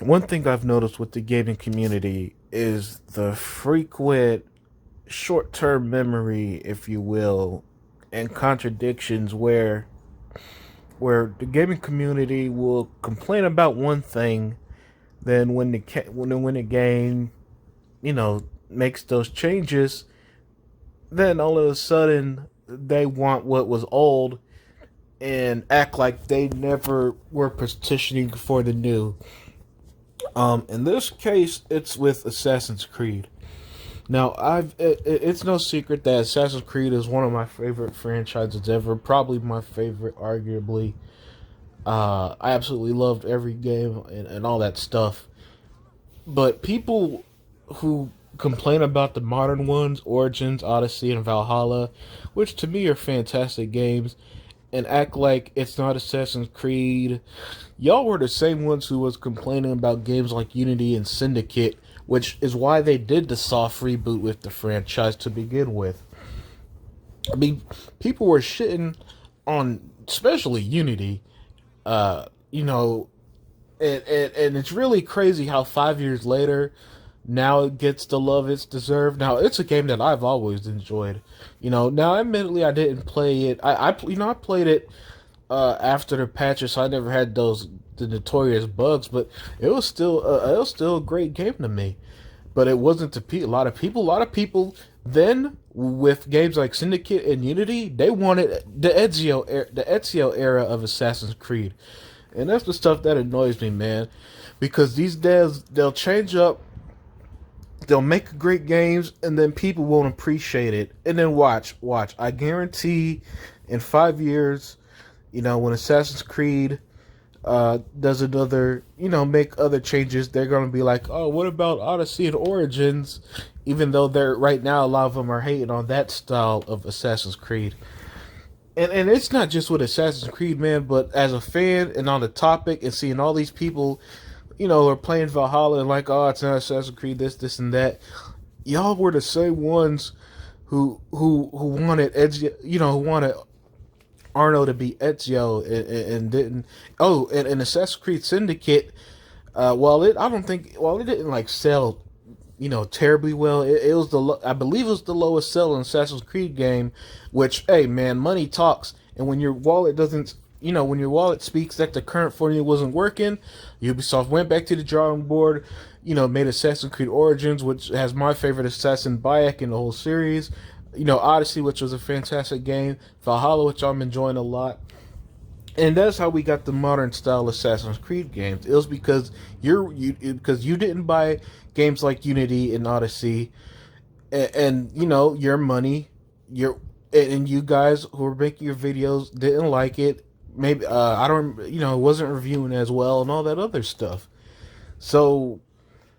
one thing I've noticed with the gaming community is the frequent short-term memory, if you will, and contradictions where the gaming community will complain about one thing, then when the game, makes those changes, then all of a sudden they want what was old and act like they never were petitioning for the new. In this case, it's with Assassin's Creed. Now, it's no secret that Assassin's Creed is one of my favorite franchises ever. Probably my favorite, arguably. I absolutely loved every game and all that stuff. But people who complain about the modern ones, Origins, Odyssey, and Valhalla, which to me are fantastic games, and act like it's not Assassin's Creed. Y'all were the same ones who was complaining about games like Unity and Syndicate, which is why they did the soft reboot with the franchise to begin with. I mean, people were shitting on especially Unity. Uh, you know, and it's really crazy how 5 years later, now it gets the love it's deserved. Now it's a game that I've always enjoyed. Now admittedly I didn't play it. I played it after the patches, so I never had the notorious bugs, but it was still a great game to me. But it wasn't to a lot of people. A lot of people then with games like Syndicate and Unity, they wanted the Ezio era of Assassin's Creed, and that's the stuff that annoys me, man. Because these days they'll change up, they'll make great games, and then people won't appreciate it. And then watch. I guarantee, in 5 years, when Assassin's Creed does another, make other changes, they're gonna be like, oh, what about Odyssey and Origins? Even though they're right now, a lot of them are hating on that style of Assassin's Creed. And it's not just with Assassin's Creed, man, but as a fan and on the topic and seeing all these people, are playing Valhalla and like, oh, it's not Assassin's Creed, this, and that. Y'all were the same ones who wanted who wanted Arno to be Ezio and didn't. Oh, and Assassin's Creed Syndicate, while it didn't like sell, terribly well. It was I believe it was the lowest selling Assassin's Creed game. Which, hey, man, money talks, and when your wallet doesn't, when your wallet speaks that the current formula wasn't working, Ubisoft went back to the drawing board. Made Assassin's Creed Origins, which has my favorite assassin Bayek in the whole series. Odyssey, which was a fantastic game. Valhalla, which I'm enjoying a lot. And that's how we got the modern style Assassin's Creed games. It was because because you didn't buy games like Unity and Odyssey, and your money, and you guys who were making your videos didn't like it. Maybe I don't, it wasn't reviewing as well and all that other stuff. So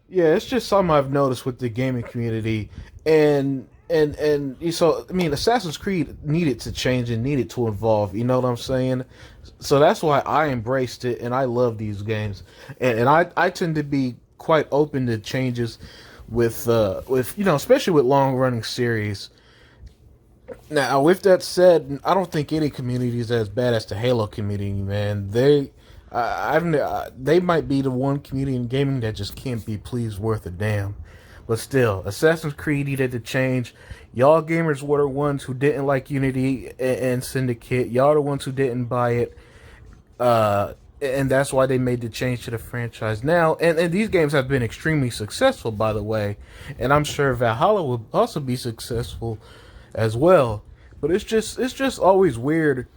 yeah, it's just something I've noticed with the gaming community, and so I mean, Assassin's Creed needed to change and needed to evolve. You know what I'm saying? So that's why I embraced it, and I love these games, and I tend to be quite open to changes with especially with long running series. Now, with that said, I don't think any community is as bad as the Halo community, man. They might be the one community in gaming that just can't be pleased worth a damn. But still, Assassin's Creed needed to change. Y'all gamers were the ones who didn't like Unity and Syndicate. Y'all the ones who didn't buy it. And that's why they made the change to the franchise now. And these games have been extremely successful, by the way. And I'm sure Valhalla will also be successful as well. But it's just always weird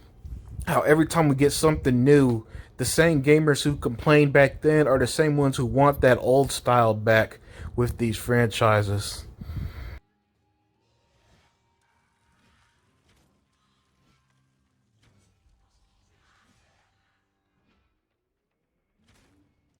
how every time we get something new, the same gamers who complained back then are the same ones who want that old style back with these franchises.